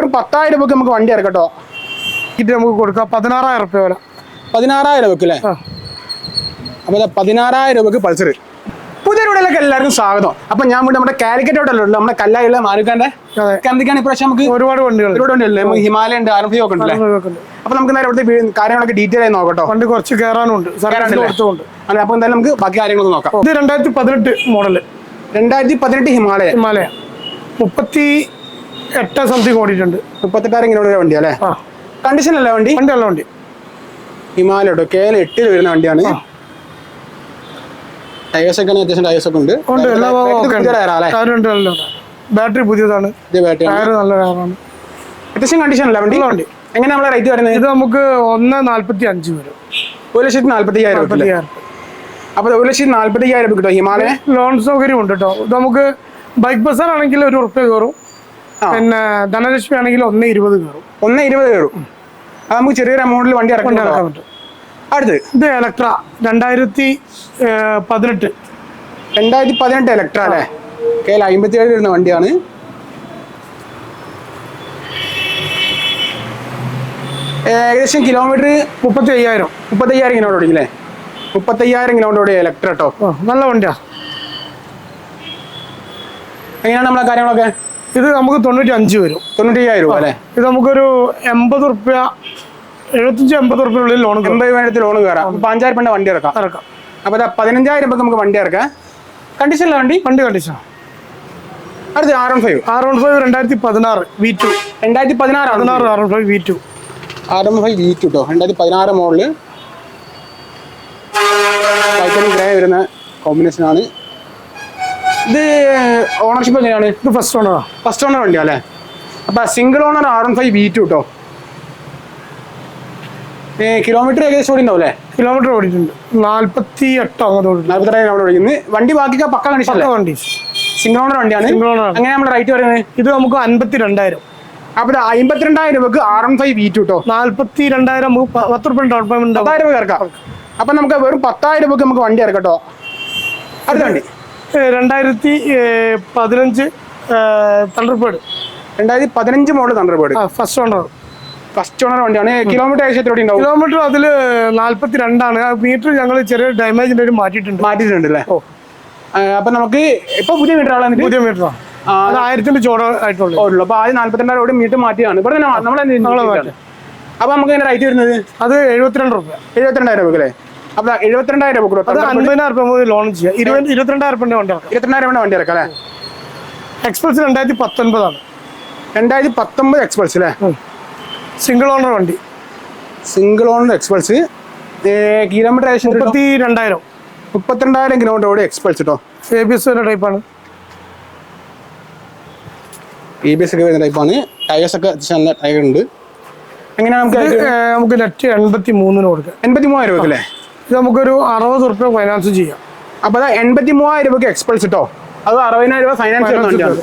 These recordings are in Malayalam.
വെറും 10,000 രൂപയ്ക്ക് നമുക്ക് വണ്ടി ഇറക്കട്ടോ. ഇത് നമുക്ക് കൊടുക്കാം 16,000 രൂപ വില. 16,000 രൂപയ്ക്ക് അല്ലേ? അപ്പോൾ 16,000 രൂപയ്ക്ക് പൾസർ. പുതിയ വീഡിയോയിലേക്ക് എല്ലാവർക്കും സ്വാഗതം. അപ്പോൾ ഞാൻ വീണ്ടും നമ്മുടെ കാലിക്കറ്റോട്ടല്ലോ നമ്മുടെ കല്ലായുള്ള മാരുക്കാൻ്റെ എന്തൊക്കെയാണ് ഇപ്രാവശ്യം നമുക്ക് ഒരുപാട് വണ്ടികളുണ്ടല്ലേ. നമുക്ക് ഹിമാലയ ഉണ്ട്, RFI ഒക്കെ ഉണ്ടല്ലേ. അപ്പോൾ നമുക്ക് നേരെ ഇവിടുത്തെ കാര്യങ്ങളൊക്കെ ഡീറ്റെയിൽ ആയി നോക്കട്ടോ. വണ്ടി കുറച്ച് കയറാനുണ്ട്. അപ്പോൾ എന്തായാലും നമുക്ക് ബാക്കി കാര്യങ്ങളൊക്കെ നോക്കാം. ഇത് 2018 മോഡല്. 2018 ഹിമാലയ 38 സംതിങ് ഓടിയിട്ടുണ്ട്. 38,000 കിലോമീറ്റർ വണ്ടി അല്ലേ? കണ്ടീഷൻ അല്ലേ വണ്ടി? നല്ല വണ്ടി. ഹിമാലയ കേട്ടോ, KL 8 വരുന്ന വണ്ടിയാണ്. ടയേഴ്സ് ഒക്കെ അത്യാവശ്യം ടയേഴ്സ് ഒക്കെ ഉണ്ട്. ബാറ്ററി പുതിയതാണ്. നല്ല ടയറാണ്. അത്യാവശ്യം കണ്ടീഷൻ അല്ല വണ്ടി. എങ്ങനെ നമ്മളെ റേറ്റ് വരുന്നത്? ഇത് നമുക്ക് 1,45 വരും. 1,45,000. അപ്പോൾ 1,45,000 രൂപ കിട്ടും ഹിമാലയ. ലോൺ സൗകര്യം ഉണ്ട് കേട്ടോ. ഇത് നമുക്ക് ബൈക്ക് ബസാർ ആണെങ്കിൽ ₹1 കയറും. പിന്നെ ധനലക്ഷ്മി ആണെങ്കിൽ 1,20 കയറും. 1,20 കയറും. അത് നമുക്ക് ചെറിയൊരു എമൗണ്ടിൽ വണ്ടി ഇറക്കാൻ പറ്റും. അടുത്ത് ഇത് എലക്ട്ര 2018 എലക്ട്ര അല്ലേ? KL 57 വരുന്ന വണ്ടിയാണ്. ഏകദേശം കിലോമീറ്റർ 35,000 കിലോമീറ്റർ ഓടിക്കില്ലേ? 35,000 കിലോമീറ്റർ ഓടിയ എലക്ട്ര കേട്ടോ. നല്ല വണ്ടിയാ. എങ്ങനെയാണ് നമ്മളെ കാര്യങ്ങളൊക്കെ? ഇത് നമുക്ക് 95 വരും. 95,000 രൂപ അല്ലേ? ഇത് നമുക്കൊരു 75-80 രൂപയുള്ളിൽ ലോൺ 80,000 ലോൺ കയറാം. 5,000 രൂപ വണ്ടി ഇറക്കാം. അപ്പോൾ 15,000 രൂപ നമുക്ക് വണ്ടി ഇറക്കാം. കണ്ടീഷനില്ല വണ്ടി കണ്ടീഷൻ. അടുത്ത് R15 2016 V2. 2016 R15 V2 കേട്ടോ. 2016 മോഡല് ഗ്രേ വരുന്ന കോമ്പിനേഷൻ ആണ്. ഇത് ഓണർഷിപ്പ് എങ്ങനെയാണ്? ഇത് ഫസ്റ്റ് ഓണർ വണ്ടിയാ അല്ലേ? അപ്പോൾ സിംഗിൾ ഓണർ R15 V2 കേട്ടോ. കിലോമീറ്റർ ഏകദേശം ഓടിണ്ടാവും അല്ലേ? കിലോമീറ്റർ ഓടിയിട്ടുണ്ട് 48 ഓടിക്കുന്നത്. വണ്ടി ബാക്കിയൊക്കെ പക്ക കണ്ടീഷൻ സിംഗിൾ ഓണർ വണ്ടിയാണ്. അങ്ങനെ നമ്മുടെ റേറ്റ് പറയുന്നത് ഇത് നമുക്ക് 52,000. അപ്പോൾ 52,000 രൂപക്ക് R15 V2 കേട്ടോ. 42,000 10 രൂപ ഡൗൺ പേയ്മെന്റ് 10,000 രൂപ ഇറക്കാം. അപ്പം നമുക്ക് വെറും 10,000 രൂപക്ക് നമുക്ക് വണ്ടി ഇറക്കട്ടോ. അടുത്ത വണ്ടി 2015 Thunderbird. 2015 model Thunderbird first owner വണ്ടിയാണ്. കിലോമീറ്റർ ഏകദേശം കിലോമീറ്റർ അതിൽ 42 ആണ്. മീറ്റർ ഞങ്ങൾ ചെറിയ ഡാമേജിന്റെ മാറ്റിയിട്ടുണ്ട് അല്ലേ? അപ്പൊ നമുക്ക് ഇപ്പൊ പുതിയ മീറ്റർ ആണ്. 1000 ചോട് ആയിട്ടുള്ളൂ. അപ്പൊ ആദ്യം 42,000 മീറ്റർ മാറ്റിയാണ്. അപ്പൊ നമുക്ക് എങ്ങനെ റേറ്റ് വരുന്നത്? അത് 72 രൂപ. 72,000 രൂപ അല്ലേ? അപ്പൊ 72,000 രൂപ 50,000 രൂപ ലോൺ ചെയ്യാം. 22,000 വണ്ടി 22,000 വണ്ടി ഇറക്കാം അല്ലേ? എക്സ്പ്രസ് 2019 ആണ്. 2019 എക്സ്പ്രസ് അല്ലേ? സിംഗിൾ ഓണർ വണ്ടി. Single owner express. Kilometre 32,000 kilometre ഓടി എക്സ്പ്രസ് കേട്ടോ. ABS ടൈപ്പാണ്. ABS ഒക്കെ വരുന്ന ടൈപ്പാണ്. ടയേഴ്സ് ഒക്കെ നല്ല ടയർ ഉണ്ട്. എങ്ങനെയാണ് നമുക്ക് നെറ്റ് 83 കൊടുക്കാം. 83,000 രൂപ അല്ലേ? ഇത് നമുക്കൊരു 60 രൂപ ഫൈനാൻസ് ചെയ്യാം. അപ്പോൾ 83,000 രൂപയ്ക്ക് എക്സ്പ്രസ് കേട്ടോ. അത് 60,000 രൂപ ഫൈനാൻസ് വണ്ടിയാണ്.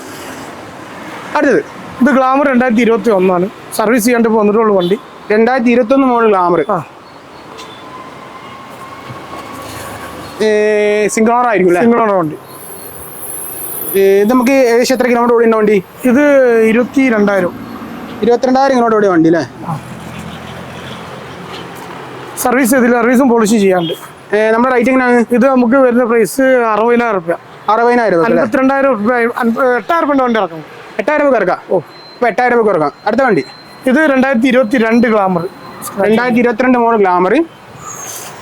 അടുത്തത് ഇത് ഗ്ലാമർ 2021 ആണ്. സർവീസ് ചെയ്യാണ്ട് വന്നിട്ടുള്ള വണ്ടി. 2021 മോഡൽ ഗ്ലാമർ. സിംഗിൾ ഓണർ ആയിരിക്കും അല്ലേ? സിംഗിൾ ഓണർ വണ്ടി. ഇത് നമുക്ക് ഏകദേശം എത്ര കിലോമീറ്റർ ഓടിയുണ്ട് വണ്ടി? ഇത് 22,000 കിലോമീറ്റർ ഓടിയ വണ്ടി അല്ലേ? സർവീസ് ചെയ്തില്ല. സർവീസും പോളിഷ് ചെയ്യാണ്ട്. നമ്മുടെ റേറ്റ് എങ്ങനെയാണ്? ഇത് നമുക്ക് വരുന്ന പ്രൈസ് 60,000 രൂപ. 60,000 രൂപ. 52,000 രൂപ. 8,000 രൂപ വണ്ടി ഇറക്കാം. 8,000 രൂപ ഇറക്കാം. അപ്പോൾ 8,000 രൂപ ഇറക്കാം. അടുത്ത വണ്ടി ഇത് 2022 ഗ്ലാമർ. 2022 model glamour.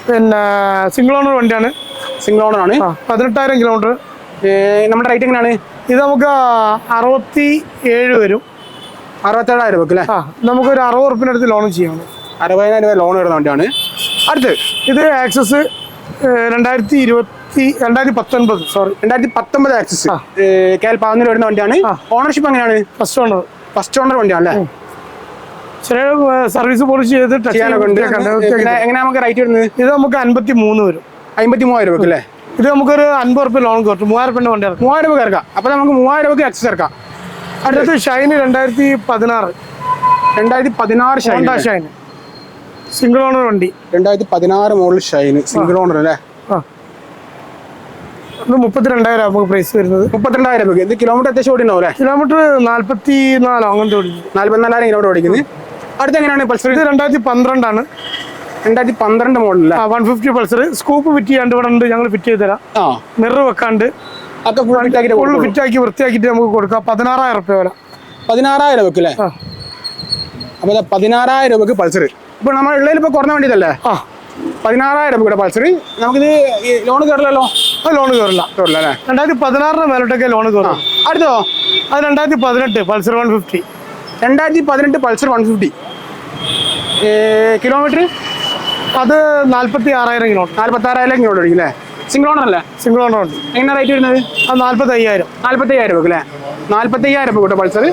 പിന്നെ സിംഗിൾ ഓണർ വണ്ടിയാണ്. 18,000 കിലോമീറ്റർ. നമ്മുടെ റേറ്റ് എങ്ങനെയാണ്? ഇത് നമുക്ക് 67 വരും. 67,000 രൂപ അല്ലേ? നമുക്കൊരു 60 രൂപ അടുത്ത് ലോൺ ചെയ്യാം. 60,000 രൂപ ലോൺ വരുന്ന വണ്ടിയാണ്. അടുത്ത് ഇത് ആക്സസ് 2019 ആക്സസ്. KL 11 വരുന്ന വണ്ടിയാണ്. ഓണർഷിപ്പ് എങ്ങനെയാണ്? ഫസ്റ്റ് ഓണർ വണ്ടിയാണ് അല്ലേ? ചെറിയ സർവീസ് പോളിഷ് ചെയ്ത് എങ്ങനെ നമുക്ക് റേറ്റ് വരുന്നത്? ഇത് നമുക്ക് 53 വരും. 53,000 രൂപ അല്ലേ? ഇത് നമുക്കൊരു 50 രൂപ ലോൺ കിട്ടും. 3,000 രൂപ വണ്ടി ഇറക്കാം. 3,000 രൂപ ഇറക്കാം. അപ്പോൾ നമുക്ക് 3,000 രൂപയ്ക്ക് ആക്സസ് ഇറക്കാം. അടുത്ത് ഷൈൻ 2016 ഷൈൻ സിംഗിൾ ഓണർ വണ്ടി. 2016 മോഡൽ ഷൈൻ സിംഗിൾ ഓണർ അല്ലേ? ഇത് 32,000 നമുക്ക് പ്രൈസ് വരുന്നത്. 32,000 രൂപയ്ക്ക്. ഇത് കിലോമീറ്റർ അത്യാവശ്യം ഓടി ഉണ്ടാവും അല്ലേ? കിലോമീറ്റർ 44 അങ്ങനത്തെ ഓടിക്കും. 44,000 കിലോമീറ്റർ ഓടിക്കുന്നത്. അടുത്ത എങ്ങനെയാണ് പൾസർ? ഇത് 2012 ആണ്. 2012 മോഡൽ. 150 പൾസർ. സ്കൂപ്പ് ഫിറ്റ് ചെയ്യാണ്ട് ഇവിടെ ഉണ്ട്, ഞങ്ങൾ ഫിറ്റ് ചെയ്ത് തരാം. മിറർ വെക്കാണ്ട് ഒക്കെ ഫുൾ ഫിറ്റ് ആക്കി വൃത്തിയാക്കിയിട്ട് നമുക്ക് കൊടുക്കാം. 16,000 രൂപ വില. 16,000 രൂപയ്ക്ക് അല്ലേ? അപ്പോൾ 16,000 രൂപയ്ക്ക് പൾസർ. ഇപ്പോൾ നമ്മൾ ഉള്ളതിൽ ഇപ്പോൾ കുറഞ്ഞ വേണ്ടിയതല്ലേ? 16,000 രൂപയുടെ പൾസർ. നമുക്കിത് ലോൺ കയറില്ലല്ലോ? ലോൺ കയറില്ല അല്ലേ? 2016 മേലോട്ടൊക്കെ ലോൺ കയറും. അടുത്തോ? അത് 2018 പൾസർ 150. 2018 പൾസർ 150. കിലോമീറ്റർ അത് 46,000 കിലോമീറ്റർ. 46,000 കിലോമീറ്റർ ഓടിക്കും അല്ലേ? സിംഗിൾ ഓണർ അല്ലേ? സിംഗിൾ ഓണർ ഉണ്ട്. എങ്ങനെ റേറ്റ് വരുന്നത്? അത് 45,000. 45,000 രൂപ അല്ലേ? 45,000 രൂപ കേട്ടോ പൾസർ.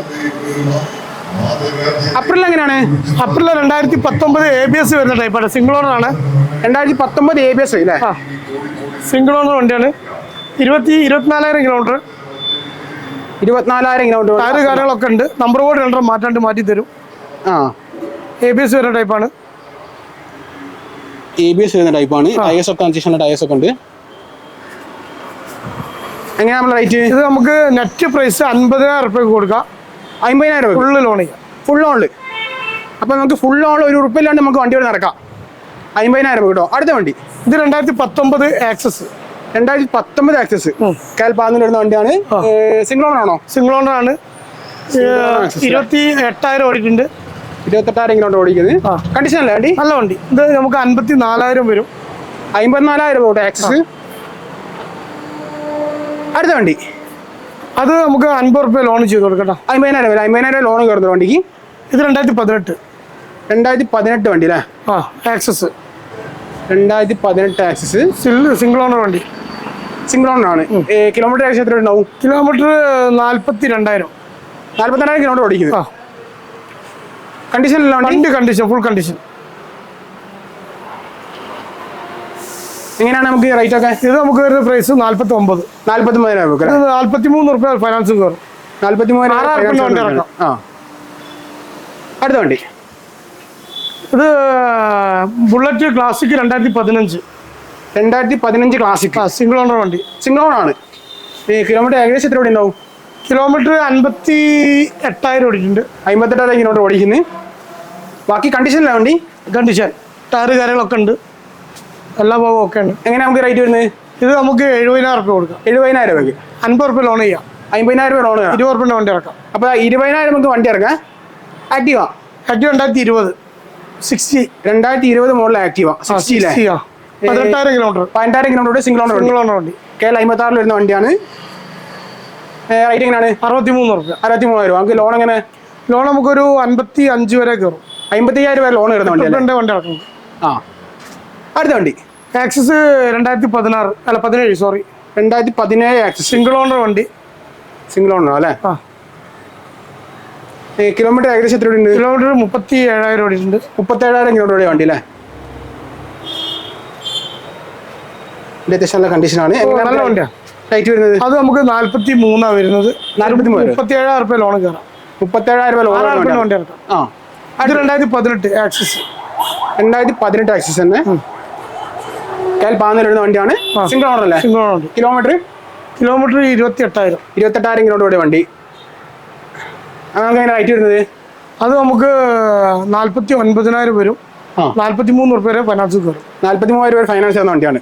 അപ്രിൽ എങ്ങനെയാണ്? അപ്രിൽ 2019 ABS വരുന്ന ടൈപ്പാണ്. സിംഗിൾ ഓണർ ആണ്. 2019 ABS അല്ലേ? സിംഗിൾ ഓണർ വണ്ടിയാണ്. 24,000 കിലോമീറ്റർ. 24,000 കിലോമീറ്റർ. ടയർ കാര്യങ്ങളൊക്കെ ഉണ്ട്. നമ്പർ ബോർഡ് രണ്ടെണ്ണം മാറ്റി തരും. ABS വരുന്ന ടൈപ്പാണ്. ABS വരുന്ന ടൈപ്പാണ്. ടയേഴ്സ് ഒക്കെ അത്യാവശ്യം ടയേഴ്സ് ഒക്കെ ഉണ്ട്. എങ്ങനെയാ നമ്മൾ റേറ്റ്? ഇത് നമുക്ക് നെറ്റ് പ്രൈസ് 50,000 രൂപയ്ക്ക് കൊടുക്കാം. 50,000 രൂപ ഫുള്ള് ലോൺ ചെയ്യാം. ഫുൾ ലോണിൽ. അപ്പോൾ നമുക്ക് ഫുൾ ലോണിൽ ₹1 ഇല്ലാണ്ട് നമുക്ക് വണ്ടി വരെ നടക്കാം. 50,000 രൂപ കേട്ടോ. അടുത്ത വണ്ടി ഇത് 2019 ആക്സസ്. 2019 ആക്സസ്. കാൽപാന്നിൽ വരുന്ന വണ്ടിയാണ്. സിംഗിൾ ഓണർ ആണോ? സിംഗിൾ ഓണർ ആണ്. 28,000 ഓടിയിട്ടുണ്ട്. 28,000 കിലോമീറ്റർ ഓടിക്കുന്നത്. കണ്ടീഷൻ അല്ലേ വണ്ടി? നല്ല വണ്ടി. ഇത് നമുക്ക് 54,000 വരും. 54,000 രൂപ ആക്സസ്. അടുത്ത വണ്ടി അത് നമുക്ക് 50 രൂപ ലോൺ ചെയ്ത് കൊടുക്കട്ടോ. 50,000 വരെ. 50,000 ലോൺ കയറുന്ന വണ്ടിക്ക്. ഇത് 2018. 2018 വണ്ടി അല്ലേ? ആക്സസ്. 2018 ആക്സസ്. സിംഗിൾ ഓണർ വണ്ടി. സിംഗിൾ ഓണർ ആണ്. കിലോമീറ്റർ ഏകദേശം എത്ര ഉണ്ടാവും? കിലോമീറ്റർ 42,000. 42,000 കിലോമീറ്റർ ഓടിക്കുന്നത്. കണ്ടീഷൻ അല്ല വണ്ടി? Condition full condition. എങ്ങനെയാണ് നമുക്ക് റേറ്റ് ഒക്കെ? ഇത് നമുക്ക് വരുന്ന പ്രൈസ് 49. 43,000 രൂപ. 43 രൂപ ഫൈനാൻസ് കയറും. 43,000. അടുത്ത വണ്ടി ഇത് bullet classic 2015. 2015 classic. Single owner വണ്ടി. സിംഗിൾ ഓണർ ആണ്. ഈ കിലോമീറ്റർ ഏകദേശം എത്ര ഉണ്ടാവും? കിലോമീറ്റർ 58,000 ഓടിയിട്ടുണ്ട്. 58,000 കിലോമീറ്റർ ഓടിക്കുന്നത്. ബാക്കി കണ്ടീഷനില്ല വണ്ടി? കണ്ടീഷൻ. ടയർ കാര്യങ്ങളൊക്കെ ഉണ്ട്. എല്ലാ ഭാഗവും ഒക്കെ ഉണ്ട്. എങ്ങനെ നമുക്ക് റേറ്റ് വരുന്നത്? ഇത് നമുക്ക് 70,000 രൂപ കൊടുക്കാം. 70,000 രൂപയ്ക്ക്. 50 രൂപ ലോൺ ചെയ്യാം. 50,000 രൂപ ലോൺ. 20 രൂപ വണ്ടി ഇറക്കാം. അപ്പോൾ 20,000 നമുക്ക് വണ്ടി ഇറക്കാം. Activa. 2020 60. 2020 model Activa. 18,000 kilometre. 18,000 kilometre single owner വണ്ടി. KL 56 വരുന്ന വണ്ടിയാണ്. റേറ്റ് എങ്ങനെയാണ്? 63 രൂപ. 63,000 രൂപ. നമുക്ക് ലോൺ എങ്ങനെ? ലോൺ നമുക്കൊരു 55 വരെ കയറും. 55,000 വരെ ലോൺ കയറുന്ന വണ്ടി ഇറക്കും. അടുത്ത വണ്ടി ആക്സസ് 2016 അല്ല 17 സോറി 2017 ആക്സസ്. സിംഗിൾ ഓണർ വണ്ടി. സിംഗിൾ ഓണർ അല്ലേ? കിലോമീറ്റർ ഏകദേശം എത്ര ഉണ്ട്? കിലോമീറ്റർ 37,000 ഓടിയിട്ടുണ്ട്. 37,000 കിലോമീറ്റർ വണ്ടി അല്ലേ? അത്യാവശ്യം നല്ല കണ്ടീഷനാണ്. നല്ല വണ്ടിയാണ്. റേറ്റ് വരുന്നത് അത് നമുക്ക് 43 വരുന്നത്. 47,000 രൂപ ലോൺ കയറാം. 37,000 രൂപ ലോൺ വണ്ടി ഇറക്കാം. അത് 2018 ആക്സസ്. 2018 ആക്സസ് തന്നെ. പാന്നിൽ വരുന്ന വണ്ടിയാണ്. സിംഗിൾ ഓണർ അല്ലേ? Single owner. കിലോമീറ്റർ 28,000. 28,000 കിലോമീറ്റർ വണ്ടി. നമുക്ക് എങ്ങനെ റേറ്റ് വരുന്നത്? അത് നമുക്ക് 49,000 വരും. 43 രൂപ വരെ ഫൈനാൻസ് കയറും. 43,000 രൂപ ഫൈനാൻസ് ചെയ്യുന്ന വണ്ടിയാണ്.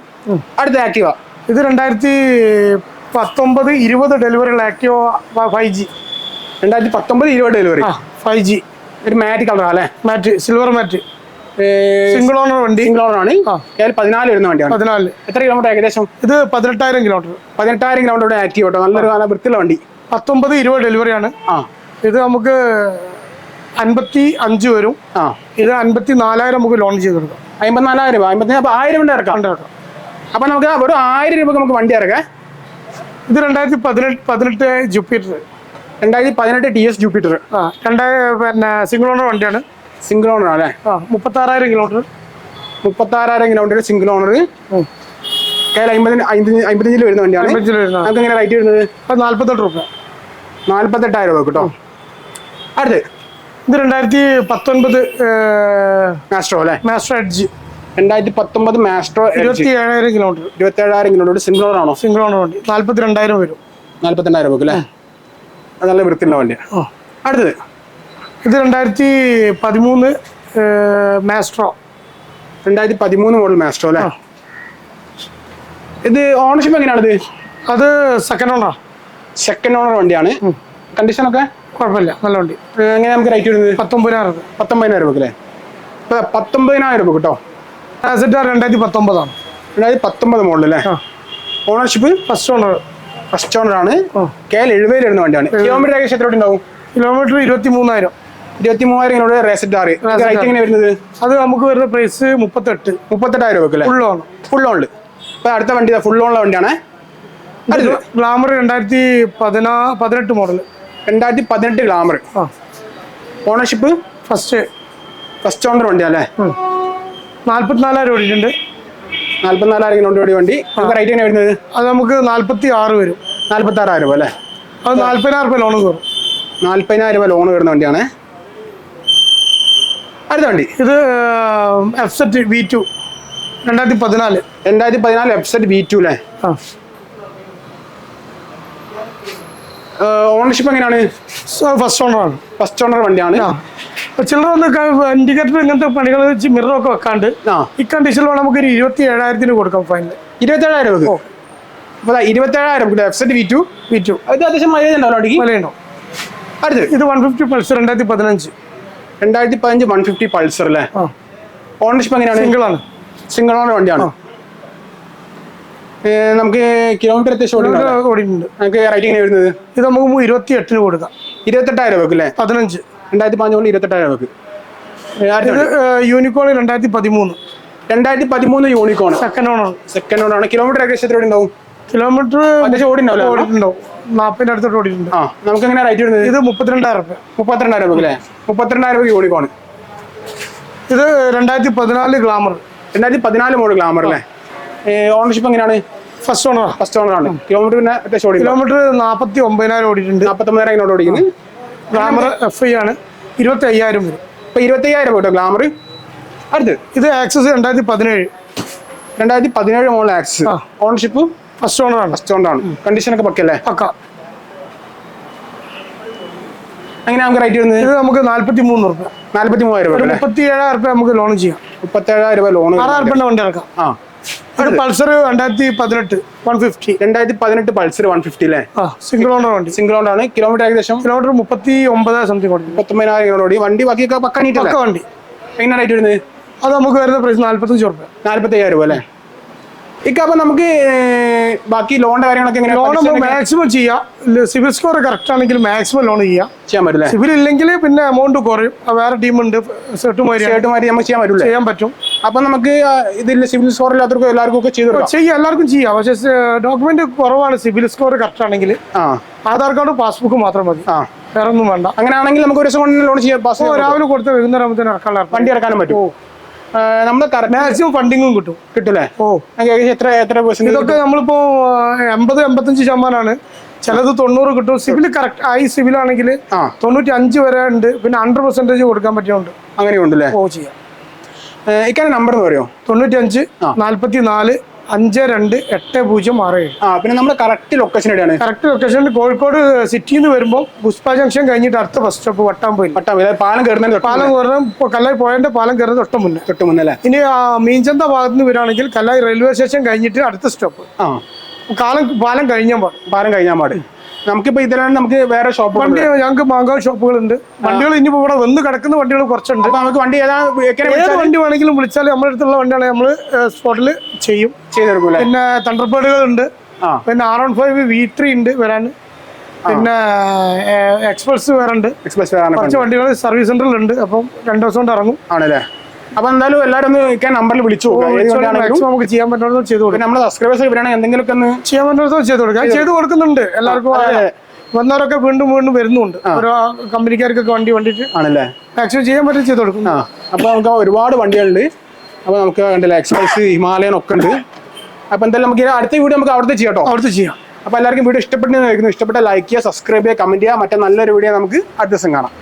അടുത്ത ആക്റ്റീവ. ഇത് 2019-20 ഡെലിവറി ഉള്ള ആക്റ്റീവ 5G. 2019-20 delivery 5G. ഒരു മാറ്റ് കളർ അല്ലേ? മാറ്റ് സിൽവർ മാറ്റ്. സിംഗിൾ ഓണർ വണ്ടി. സിംഗിൾ ഓണർ ആണ്. 14 വരുന്ന വണ്ടിയാണ്. 14. എത്ര കിലോമീറ്റർ ഏകദേശം? ഇത് 18,000 കിലോമീറ്റർ. 18,000 കിലോമീറ്റർ ആക്റ്റീവ് കേട്ടോ. നല്ലൊരു നല്ല വൃത്തിയുള്ള വണ്ടി. 19-20 ഡെലിവറിയാണ്. ഇത് നമുക്ക് 55 വരും. ഇത് 54,000 നമുക്ക് ലോൺ ചെയ്ത് കൊടുക്കാം. 54,000 രൂപ. 1000 കൊണ്ട് ഇറക്കാം. അപ്പൊ നമുക്ക് ഒരു 1000 രൂപക്ക് നമുക്ക് വണ്ടി ഇറക്കാം. ഇത് 2018 ജൂപ്പിറ്റർ. 2018 TS Jupiter. പിന്നെ സിംഗിൾ ഓണർ വണ്ടിയാണ്. സിംഗിൾ ഓണർ അല്ലേ? 36,000 kilometre. 36,000 kilometre single owner. KL 55 വരുന്ന വണ്ടിയാണ്. നമുക്ക് എങ്ങനെ റേറ്റ് വരുന്നത്? 48 രൂപ. 48,000 രൂപ കേട്ടോ. അടുത്ത് ഇത് 2019 മാസ്ട്രോ അല്ലേ? Maestro edge. 2019 Maestro 27,000 kilometre. 27,000 kilometre. Single owner ആണോ? സിംഗിൾ ഓണർ വണ്ടി. 42,000 വരും. 42,000 രൂപ അല്ലേ? അത് നല്ല വൃത്തിയുള്ള വണ്ടിയാണ്. അടുത്തത് ഇത് 2013 മാസ്ട്രോ. 2013 മോഡൽ മാസ്ട്രോ അല്ലേ? ഇത് ഓണർഷിപ്പ് എങ്ങനെയാണിത്? അത് സെക്കൻഡ് ഓണറാ. സെക്കൻഡ് ഓണർ വണ്ടിയാണ്. കണ്ടീഷൻ ഒക്കെ കുഴപ്പമില്ല, നല്ല വണ്ടി. എങ്ങനെ നമുക്ക് റേറ്റ് വരുന്നത്? 19,000 രൂപ. 19,000 രൂപ അല്ലേ? 19,000 രൂപ കേട്ടോ. 2019 2019 മോഡൽ അല്ലേ? Ownership first owner. First owner ആണ്. KL 70 വരുന്ന വണ്ടിയാണ്. കിലോമീറ്റർ ഏകദേശം എത്ര ഉണ്ടാവും? കിലോമീറ്റർ 23,000. 23,000 കിലോമീറ്റർ. റേറ്റ് എങ്ങനെ വരുന്നത്? അത് നമുക്ക് വരുന്ന പ്രൈസ് 38,000 രൂപ അല്ലേ? Full on. ഇപ്പൊ അടുത്ത വണ്ടി ഫുൾ ഓണുള്ള വണ്ടിയാണ്. Glamour 2018 model. 2018 Glamour. Ownership first owner വണ്ടിയല്ലേ? 44,000 ഓടിയിട്ടുണ്ട്. 44,000 കിലോമീറ്റർ വണ്ടി. നമുക്ക് റേറ്റ് എങ്ങനെ വരുന്നത്? അത് നമുക്ക് 46 വരും. 46,000 രൂപ അല്ലേ? അത് 40,000 രൂപ ലോൺ കയറും. 40,000 രൂപ ലോൺ കയറുന്ന വണ്ടിയാണ്. അടുത്ത വണ്ടി ഇത് FZ V2 2014. 2014 FZ V2 അല്ലേ? ഓണർഷിപ്പ് എങ്ങനെയാണ്? ഫസ്റ്റ് ഓണറാണ്. ഫസ്റ്റ് ഓണർ വണ്ടിയാണ്. ചില്ലറ ഒന്ന് ഇൻഡിക്കേറ്റർ ഇങ്ങനത്തെ പണികൾ വെച്ച് മിററൊക്കെ വെക്കാണ്ട് ഈ കണ്ടീഷനിൽ വേണം നമുക്ക് 27,000 കൊടുക്കാം ഫൈനൽ. 27,000 രൂപ. അപ്പോൾ 27,000 FZ V2. അത് അത്യാവശ്യം മൈലേജ് ഉണ്ടോ? വിലയുണ്ടോ? അടുത്ത് ഇത് 150 പൾസർ 2015. 2015 150 പൾസർ അല്ലേ? ഓണർഷിപ്പ് എങ്ങനെയാണ്? സിംഗിൾ ഓണർ വണ്ടിയാണ്. നമുക്ക് കിലോമീറ്റർ അത്യാവശ്യം ഓടിയിട്ടുണ്ട്. നമുക്ക് റേറ്റ് എങ്ങനെ വരുന്നത്? ഇത് നമുക്ക് 28,000 കൊടുക്കാം. 28,000 രൂപ അല്ലേ? 15. 2015 കൊണ്ട് 28,000 രൂപ. ഇത് യൂണിക്കോൺ 2013. 2013 യൂണിക്കോൺ. സെക്കൻഡ് ഓണർ ആണ്. കിലോമീറ്റർ ഏകദേശം എത്ര ഉണ്ടാവും? കിലോമീറ്റർ ഓടിയിട്ടുണ്ടാവും. 40 അടുത്തോട്ട് ഓടിയിട്ടുണ്ട്. നമുക്ക് എങ്ങനെ റേറ്റ് വരുന്നത്? ഇത് 32,000 രൂപ. 32,000 രൂപ അല്ലേ? 32,000 രൂപ യൂണിക്കോൺ. ഇത് 2014 ഗ്ലാമർ. 2014 മോഡൽ ഗ്ലാമർ അല്ലേ? ഓണർഷിപ്പ് എങ്ങനെയാണ്? ഫസ്റ്റ് ഓണർ ആണ്. കിലോമീറ്റർ പിന്നെ അത്യാവശ്യം കിലോമീറ്റർ 49,000 ഓടിയിട്ടുണ്ട്. 49,000 കിലോമീറ്റർ ഓടിക്കുന്നത്. ഗ്ലാമർ FI ആണ്. 25,000 വരും. ഇപ്പൊ 25,000 കേട്ടോ ഗ്ലാമർ. അടുത്ത് ഇത് access 2017 model access. Ownership first owner ആണ്. കണ്ടീഷൻ ഒക്കെ പക്കല്ലേ? പക്ക. അങ്ങനെ നമുക്ക് റേറ്റ് വരുന്നത്? ഇത് നമുക്ക് 43,000 രൂപ. 43,000 രൂപ. 37,000 രൂപ നമുക്ക് ലോൺ ചെയ്യാം. 37,000 രൂപ ലോൺ. 6,000 രൂപ വണ്ടി ഇറക്കാം. ഇത് പൾസർ 2018 150. 2018 പൾസർ 150 അല്ലേ? സിംഗിൾ ഓണർ വണ്ടി. സിംഗിൾ ഓണർ ആണ്. കിലോമീറ്റർ ഏകദേശം 39,000 സംതിങ് ഓടി. 39,000 കിലോമീറ്റർ. വണ്ടി ബാക്കിയൊക്കെ പക്ക വണ്ടി. എങ്ങനെ റേറ്റ് വരുന്നത്? അത് നമുക്ക് വരുന്ന പ്രൈസ് 45,000 രൂപ. 45,000 രൂപ അല്ലേ? അപ്പൊ നമുക്ക് ബാക്കി ലോണിന്റെ കാര്യങ്ങളൊക്കെ എങ്ങനെ? ലോൺ മാക്സിമം ചെയ്യാം. സിവിൽ സ്കോർ കറക്റ്റ് ആണെങ്കിൽ മാക്സിമം ലോൺ ചെയ്യാൻ പറ്റില്ല. സിവിൽ ഇല്ലെങ്കിൽ പിന്നെ എമൗണ്ട് കുറയും. വേറെ ടീമുണ്ട് നമുക്ക് ചെയ്യാൻ പറ്റും. അപ്പൊ നമുക്ക് ഇതിൽ സിവിൽ സ്കോർ ഇല്ലാത്തവർക്കും എല്ലാവർക്കും ഒക്കെ എല്ലാവർക്കും ചെയ്യാം. പക്ഷേ ഡോക്യുമെന്റ് കുറവാണ്. സിവിൽ സ്കോർ കറക്റ്റ് ആണെങ്കിൽ ആധാർ കാർഡ് പാസ്ബുക്ക് മാത്രം മതി. വേറെ ഒന്നും വേണ്ട. അങ്ങനെയാണെങ്കിൽ നമുക്ക് ഒരു ദിവസം കൊണ്ട് ലോൺ ചെയ്യാം. രാവിലെ കൊടുത്ത് വൈകുന്നേരം വണ്ടി ഇറക്കാനും പറ്റും. നമ്മുടെ മാക്സിമം ഫണ്ടിങ്ങും കിട്ടൂലേ? എത്ര ഇതൊക്കെ നമ്മളിപ്പോ 80-85% ചിലത് 90 കിട്ടും. സിവിൽ കറക്റ്റ് ആയി. സിവിൽ ആണെങ്കിൽ 95 വരെ ഉണ്ട്. പിന്നെ 100% കൊടുക്കാൻ പറ്റുന്നുണ്ട്. അങ്ങനെയുണ്ടല്ലേ? ചെയ്യാം. ഇക്കാരെ നമ്പർ എന്ന് പറയോ? 95 44 528067. പിന്നെ നമ്മുടെ കറക്റ്റ് ലൊക്കേഷൻ എവിടെയാണ്? കറക്റ്റ് ലൊക്കേഷൻ കോഴിക്കോട് സിറ്റിയിൽ നിന്ന് വരുമ്പോൾ പുഷ്പ ജംഗ്ഷൻ കഴിഞ്ഞിട്ട് അടുത്ത ബസ് സ്റ്റോപ്പ് വട്ടാമ്പൊയിൽ. പാലം കയറുന്ന കല്ലായി പോയതിന്റെ പാലം കയറുന്ന തൊട്ട് മുന്നേ. ഇനി മീൻചന്ത ഭാഗത്ത് നിന്ന് വരികയാണെങ്കിൽ കല്ലായി റെയിൽവേ സ്റ്റേഷൻ കഴിഞ്ഞിട്ട് അടുത്ത സ്റ്റോപ്പ്. പാലം കഴിഞ്ഞാൽ പാട്. നമുക്കിപ്പോ ഇതിലാണ് നമുക്ക് വേറെ ഷോപ്പ് വണ്ടി. ഞങ്ങൾക്ക് മാങ്കാവ് ഷോപ്പുകളുണ്ട്. വണ്ടികൾ ഇനിയിപ്പോ ഇവിടെ വന്ന് കിടക്കുന്ന വണ്ടികൾ കുറച്ചുണ്ട്. നമുക്ക് വണ്ടി ഏത് വണ്ടി വേണമെങ്കിലും വിളിച്ചാൽ നമ്മുടെ അടുത്തുള്ള വണ്ടിയാണ് നമ്മൾ സ്പോട്ടിൽ ചെയ്തെടുക്കും. പിന്നെ തണ്ടർബേഡുകളുണ്ട്. പിന്നെ R15 V3 ഉണ്ട് വരാൻ. പിന്നെ എക്സ്പ്രസ് വേറുണ്ട്. കുറച്ച് വണ്ടികൾ സർവീസ് സെന്ററിലുണ്ട്. അപ്പം 2 ദിവസം കൊണ്ട് ഇറങ്ങും. ആണല്ലേ? അപ്പൊ എന്തായാലും എല്ലാവരും ഒന്ന് നമ്പറിൽ വിളിച്ചു നമുക്ക് ചെയ്യാൻ പറ്റുന്നത് ചെയ്ത് കൊടുക്കും. നമ്മുടെ സബ്സ്ക്രൈബേഴ്സ് ഇവരാണെങ്കിൽ എന്തെങ്കിലും ചെയ്യാൻ പറ്റുന്നത് ചെയ്ത് കൊടുക്കുന്നുണ്ട്. എല്ലാവർക്കും വന്നവരൊക്കെ വീണ്ടും വരുന്നുണ്ട്. ഓരോ കമ്പനിക്കാർക്കൊക്കെ വണ്ടിട്ട് ആണല്ലേ മാക്സിമം ചെയ്യാൻ പറ്റും ചെയ്ത് കൊടുക്കും. അപ്പൊ നമുക്ക് ഒരുപാട് വണ്ടികളുണ്ട്. അപ്പൊ നമുക്ക് കണ്ടില്ല എക്സ്പ്രസ് ഹിമാലയൻ ഒക്കെ ഉണ്ട്. അപ്പൊ എന്തായാലും നമുക്ക് അടുത്ത വീഡിയോ നമുക്ക് അവിടുത്തെ ചെയ്യാം. അപ്പൊ എല്ലാവർക്കും വീഡിയോ ഇഷ്ടപ്പെട്ട ലൈക്ക് ചെയ്യുക, സബ്സ്ക്രൈബ് ചെയ്യുക, കമന്റ് ചെയ്യുക. മറ്റേ നല്ലൊരു വീഡിയോ നമുക്ക് അടുത്ത ദിവസം കാണാം.